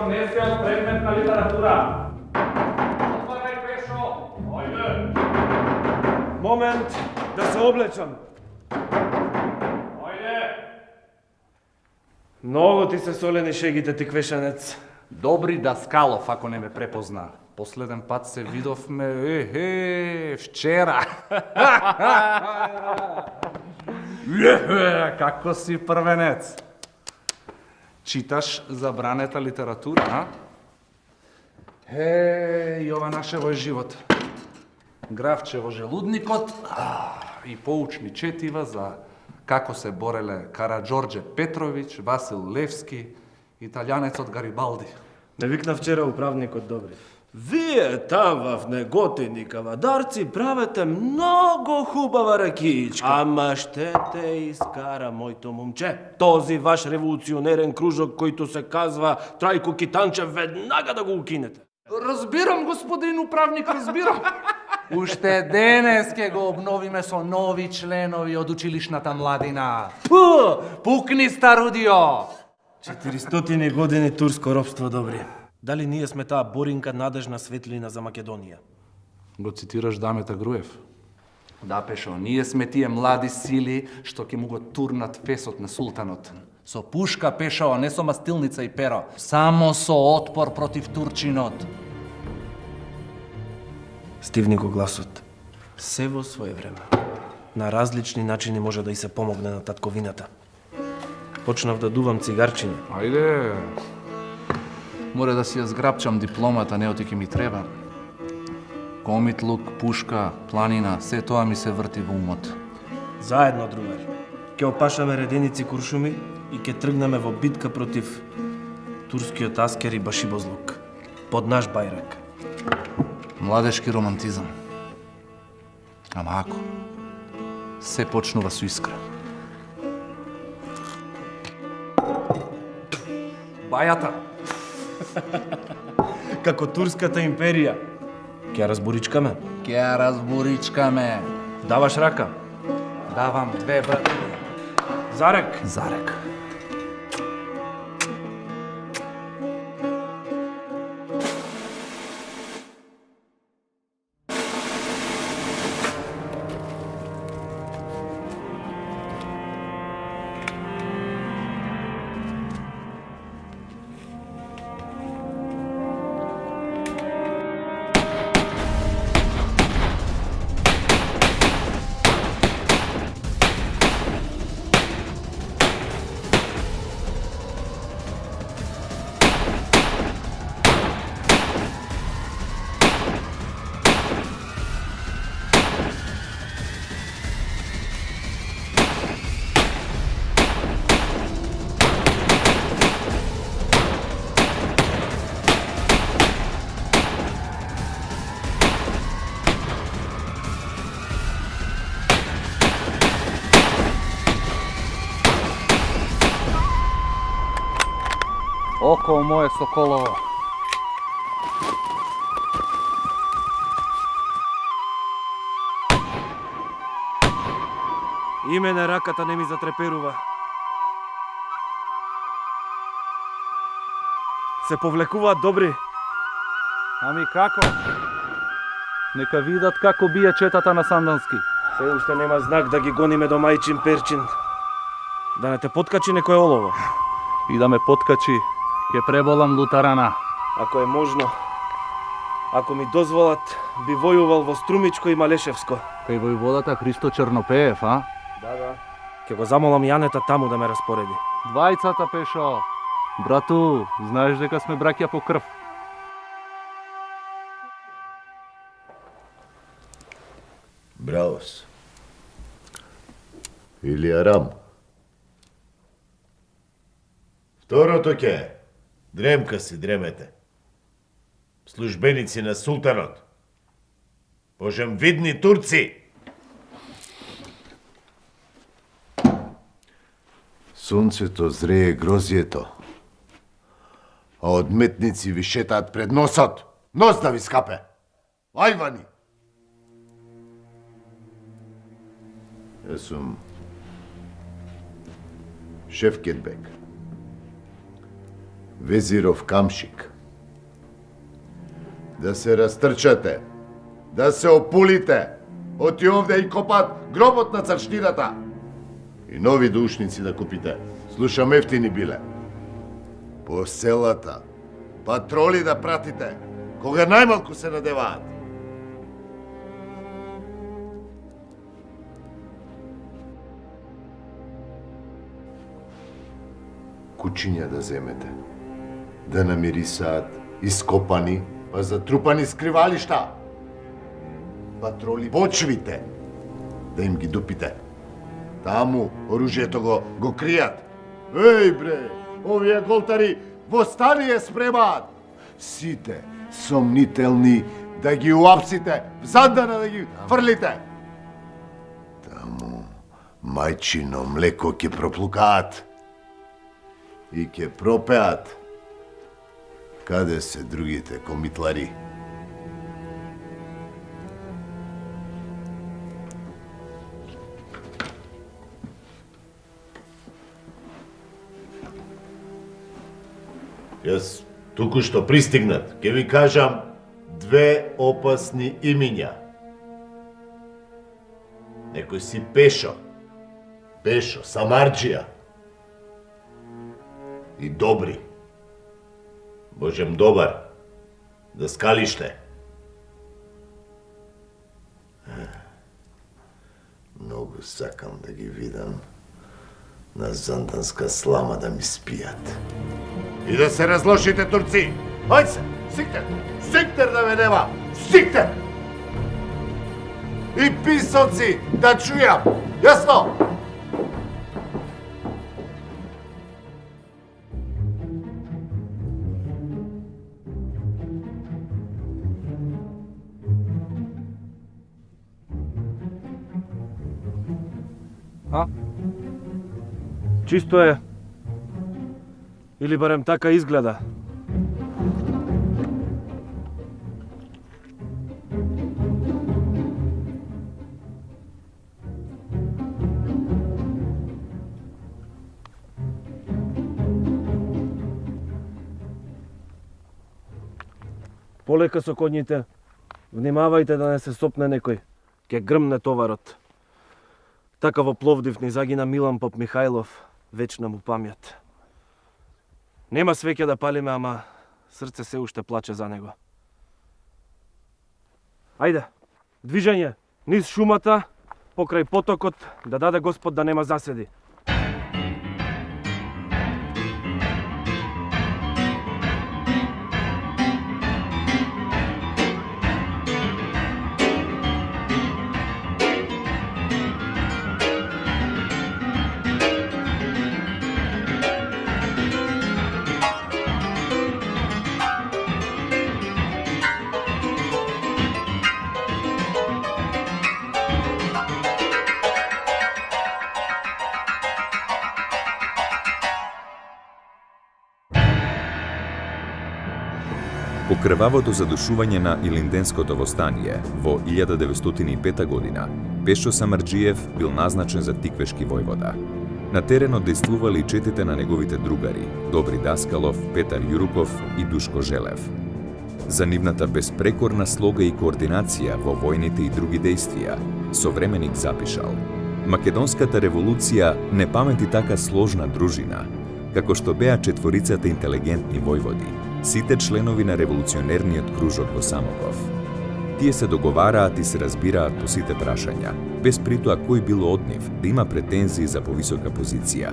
donese od predmetna literatura. Otvaraj, Pešo! Ajde! Moment, da se oblečam. Ajde! Mnogo ti se soleni šegите, ти квешанец. Добри Даскалов, ако не ме препозна. Последен пат се видовме, вчера. Како си првенец? Читаш забранета литература, а? И ова нашевој живот. Графче во желудникот и поучни четива за како се бореле Караджорđe Петрович, Васил Левски, италијанецот Гарибалди. Не викна вчера управникот добри. Вие там в Неготини кавадарци правите много хубава ракиичка. Ама ще те изкара, моето момче. Този ваш револуционерен кружок, който се казва Трайко Китанчев, веднага да го укинете. Разбирам, господин управник, разбирам. Уште денес ке го обновиме со нови членови од училишната младина. Пукни, старудио! 400 години турско робство, добри. Дали ние сме таа боринка надежна светлина за Македонија? Го цитираш Дамета Груев. Да, Пешо, ние сме тие млади сили што ќе му го турнат фесот на султанот. Со пушка, Пешо, не со мастилница и перо. Само со отпор против турчинот. Стивни го гласот. Се во своје време. На различни начини може да и се помогне на татковината. Почнав да дувам цигарчиња. Ајде. Море да си ја зграбчам дипломата, не оти ке ми треба. Комитлук, пушка, планина, се тоа ми се врти во умот. Заедно, другар. Ке опашаме реденици куршуми и ке тргнеме во битка против турскиот аскер и башибозлук. Под наш бајрак. Младешки романтизам. Ама ако, се почнува со искра. Бајата. Како турската империја. Ке ја разборичкаме. Ке ја разборичкаме. Даваш рака. Давам две, брат. Зарек. Зарек. Око моје соколово. Имене раката не ми затреперува. Се повлекуваат добри. Ами како? Нека видат како бие четата на Сандански. Се уште нема знак да ги гониме до мајчин перчин. Да не те подкачи некој олово. И да ме подкачи, ќе преболам лутарана. Ако е можно, ако ми дозволат, би војувал во Струмичко и Малешевско. Кај војводата Христо Чернопеев, а? Да. Ке го замолам Јанета таму да ме распореди. Двајцата, Пешо. Брату, знаеш дека сме браќа по крв. Браус. Или Арам. Второто ке. Дремка си дремете. Службеници на султанот. Божем видни турци. Сонцето зрее грозието, а одметници ви шетаат пред носот. Нос да ви скапе. Ајвани! Јас сум Шевкетбек. Везиров камшик. Да се растрчате, да се опулите, оти овде и копат гробот на царштината. И нови душници да купите. Слушам, ефтини биле. По селата, патроли да пратите, кога најмалку се надеваат. Кучиња да земете, да намирисаат ископани, па затрупани скривалишта. Патроли почвите, да им ги дупите. Таму оружјето го кријат. Еј бре, овие голтари во стание спремаат. Сите сомнителни да ги уапсите, в зандана да ги фрлите. Таму мајчино млеко ќе проплукаат и ќе пропеат. Каде се другите комитлари? Јас туку што пристигнат, ќе ви кажам две опасни имиња. Некој си Пешо, Самарџија и Добри. Божем добар, да скалиште. Многу сакам да ги видам на занданска слама да ми спијат. И да се разлошите, турци! Ајде се! Сиктер! Сиктер да ме нема! Сиктер! И писоци да чујам! Јасно? Чисто е. Или барем така изгледа. Полека со конјите. Внимавајте да не се сопне некој. Ке грмне товарот. Така во Пловдив ни загина Милан Поп Михајлов, вечна му памјат. Нема свеќе да палиме, ама срце се уште плаче за него. Ајде, движење, низ шумата, покрај потокот, да даде Господ да нема заседи. По крвавото задушување на Илинденското востание во 1905 година, Пешо Самарџиев бил назначен за тиквешки војвода. На теренот действували и четите на неговите другари Добри Даскалов, Петар Јуруков и Душко Желев. За нивната безпрекорна слога и координација во војните и други действија, современик запишал: Македонската револуција не памети така сложна дружина, како што беа четворицата интелигентни војводи, сите членови на револуционерниот кружок во Самоков. Тие се договараат и се разбираат по сите прашања, без притоа кој било од нив да има претензии за повисока позиција.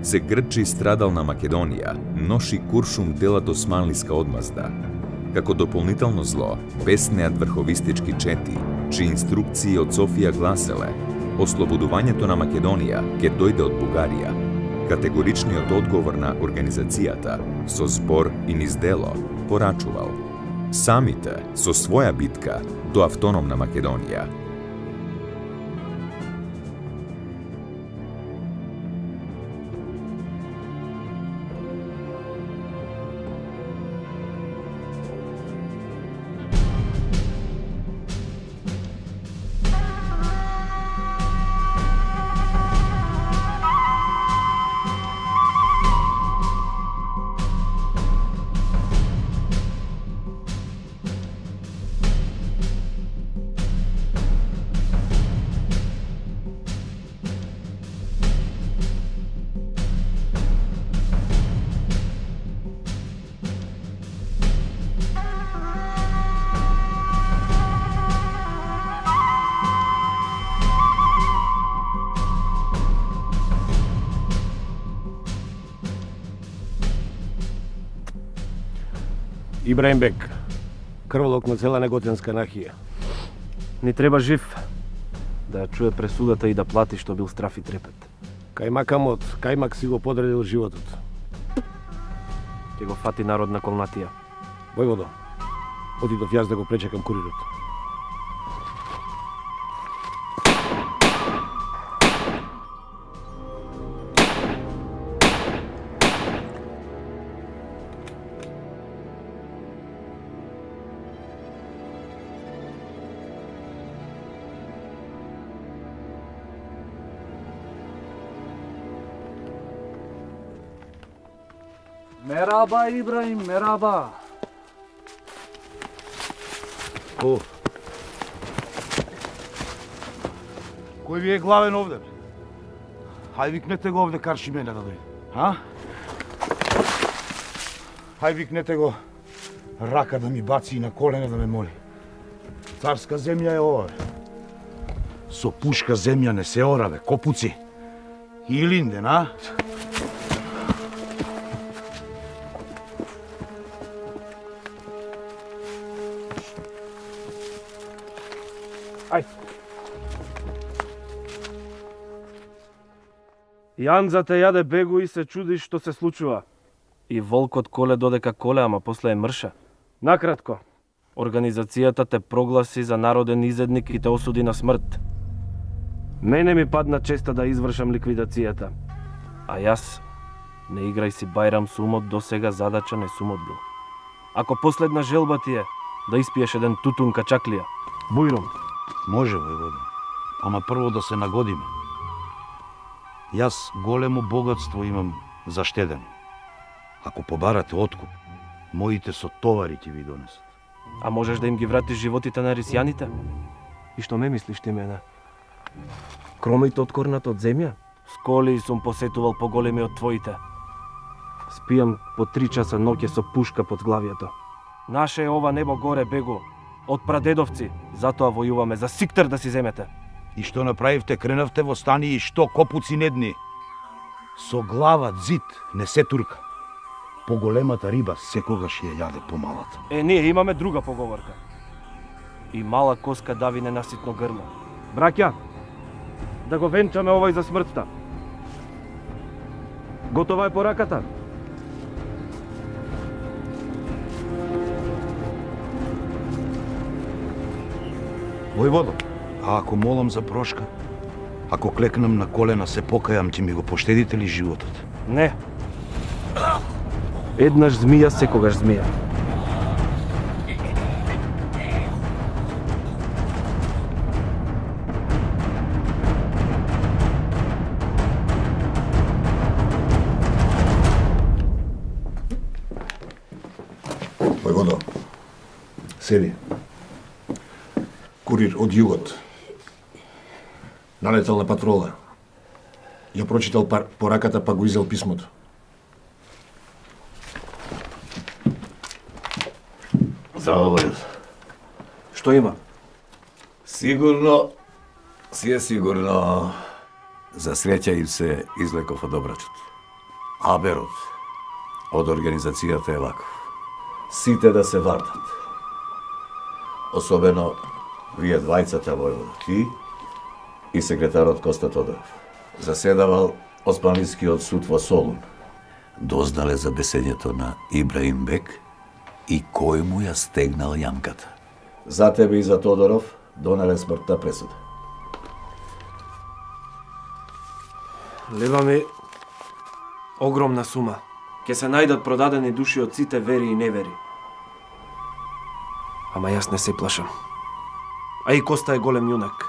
Се грчи страдална Македонија, ноши куршум делат османлиска одмазда. Како дополнително зло, беснеат врховистички чети, чии инструкции од Софија гласеле: ослободувањето на Македонија ќе дојде од Бугарија. Категоричниот одговор на организацијата со збор и низ дело порачувал: самите со своја битка до автономна Македонија. Ибраим Бек, крволок на цела неготинска нахија. Ни треба жив да ја чуе пресудата и да плати што бил страф и трепет. Кајмакамот, Кајмак си го подредил животот. Ќе го фати народ на колнатија. Војводо, отидов јас да го пречекам курирот. Мераба, Ибраим, мераба. О. Кој ви е главен овде? Хај викнете го овде Каршимена да дојде. А? Хај викнете го рака да ми баци и на колена да ме моли. Царска земја е ова, бе. Со пушка земја не се ора, бе, копуци. И линден, а? Јанзата јаде бегу и се чуди што се случува. И волкот коле додека коле, ама после е мрша. Накратко, организацијата те прогласи за народен изедник и те осуди на смрт. Мене ми падна честа да извршам ликвидацијата. А јас, не играј си Бајрам со умот, досега задача не сум одбил. Ако последна желба ти е да испиеш еден тутун качаклија, бујрум. Може, војводо. Ама прво да се нагодиме. Јас големо богатство имам заштедено. Ако побарате откуп, моите сотовари ќе ви донесат. А можеш да им ги вратиш животите на рисјаните? И што ме мислиш ти мене? Кромите од корната од земја? Сколи сум посетувал поголеми од твоите. Спијам по 3 часа ноќе со пушка под главието. Наше е ова небо горе, бегу. Од прадедовци. Затоа војуваме за Сиктар да си земете. И што направивте, кренавте во стани и што копуци недни. Со глава зид не се турка. Поголемата риба секогаш ја јаде помалата. Ние имаме друга поговорка. И мала коска дави ненаситно грло. Браќа, да го венчаме овој за смртта. Готова е пораката? Војводо, а ако молам за прошка? Ако клекнам на колена, се покајам, ќе ми го поштедите ли животот? Не. Еднаш змија, секогаш змија. Војводо, седи. Курир од југот. Налетал на патрола. Ја прочитал пораката, па го изел писмото. Завој. Што има? Сигурно си е сигурно. За среќа им се излеков од обрачот. Аберот од организацијата е ваков. Сите да се вартат. Особено вие двајцата, војводо, ти и секретарот Коста Тодоров. Заседавал Османлискиот суд во Солун. Дознале за бесењето на Ибраим Бек и кој му ја стегнал јамката. За тебе и за Тодоров донале смртна пресуда. Лева ми огромна сума. Ке се најдат продадени души од сите вери и невери. Ама јас не се плашам. А и Коста е голем јунак.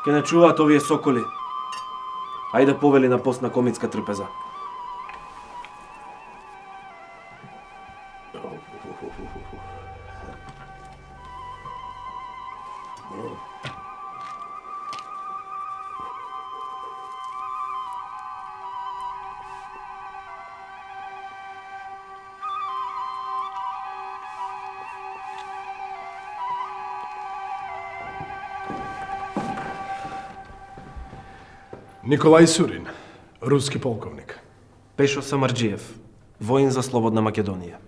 Ке не чуваат овие соколи. Ајде повели на пост на комитска трпеза. Николај Сурин, руски полковник. Пешо Самарджиев, воин за Слободна Македонија.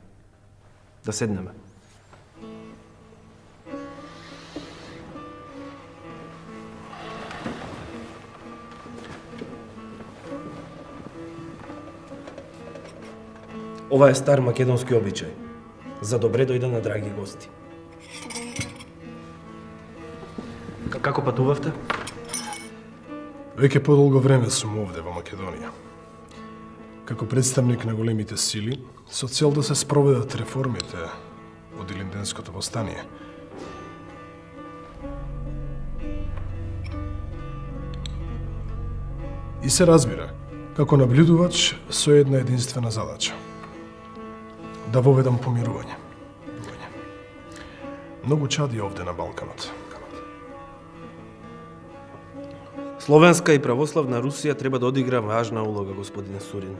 Да седнеме. Ова е стар македонски обичај. За добре дојдена, драги гости. Како патувавте? Веќе подолго време сум овде во Македонија. Како представник на големите сили, со цел да се спроведат реформите од Илинденското востание. И се разбира, како наблюдувач со една единствена задача. Да воведам помирување. Многу чади овде на Балканот. Словенска и православна Русија треба да одигра важна улога, господин Сурин.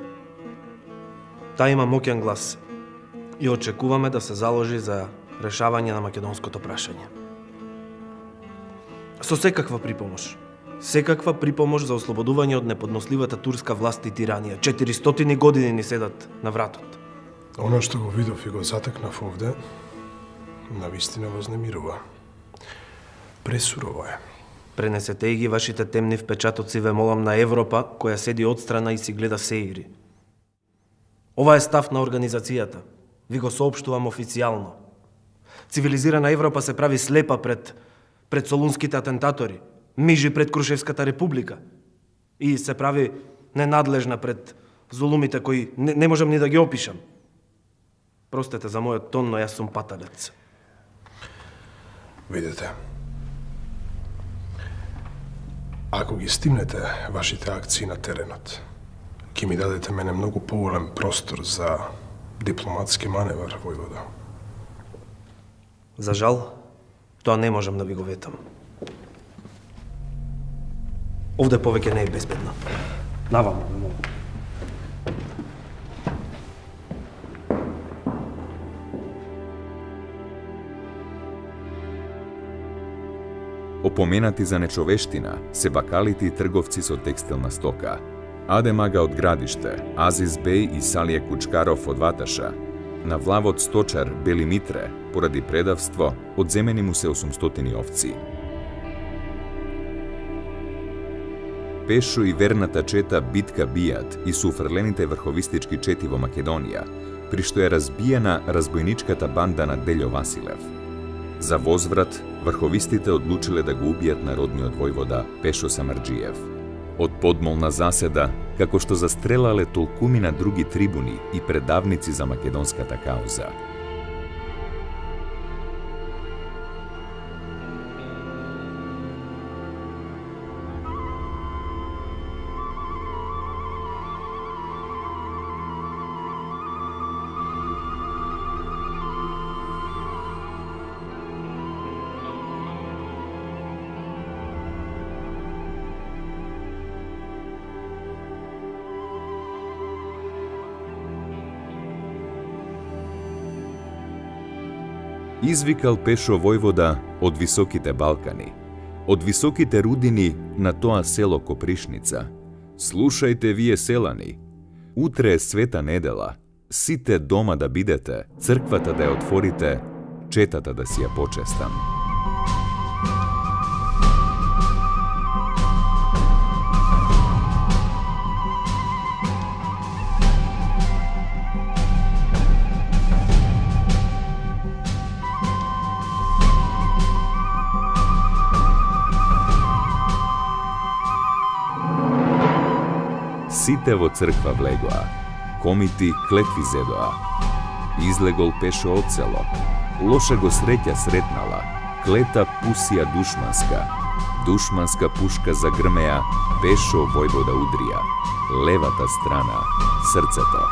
Таа има моќен глас и очекуваме да се заложи за решавање на македонското прашање. Со секаква припомош за ослободување од неподносливата турска власт и тиранија. 400 години ни седат на вратот. Оно што го видов и го затекнав овде, навистина вознемирува. Пресурово е. Пренесете и ги вашите темни впечатоци, ве молам, на Европа, која седи одстрана и си гледа сеири. Ова е став на организацијата. Ви го соопштувам официјално. Цивилизирана Европа се прави слепа пред солунските атентатори, мижи пред Крушевската република и се прави ненадлежна пред зулумите кои не можам ни да ги опишам. Простете за мојот тон, но јас сум паталец. Видете, ако ги стимнете вашите акции на теренот, ќе ми дадете мене многу поголем простор за дипломатски маневар, војвода. За жал, тоа не можам да ви го ветам. Овде повеќе не е безбедно. Наваму, ве молам. Опоменати за нечовештина се бакалите и трговци со текстилна стока. Адем Ага од Градиште, Азиз Беј и Салија Кучкаров од Ваташа. На влавот сточар Бели Митре, поради предавство, одземени му се 800 овци. Пешо и верната чета Битка Бијат и суфрлените врховистички чети во Македонија, при што е разбиена разбојничката банда на Делјо Василев. За возврат, врховистите одлучиле да го убијат народниот војвода Пешо Самарџиев. Од подмолна заседа, како што застрелале толкумина други трибуни и предавници за македонската кауза. Извикал Пешо војвода од високите Балкани, од високите рудини на тоа село Копришница. Слушајте вие селани, утре е света недела, сите дома да бидете, црквата да ја отворите, четата да си ја почестам. Сите во црква влегоа, комити клетви зедоа. Излегол Пешо од село, лоша го среќа сретнала, клета пусија душманска пушка загрмеа, Пешо војвода удрија, левата страна, срцето.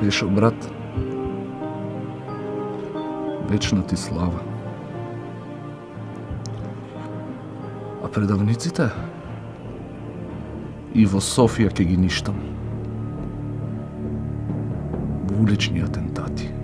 Пешо, брат, вечна ти слава. А предавниците и во Софија ќе ги ништам. Во улични атентати.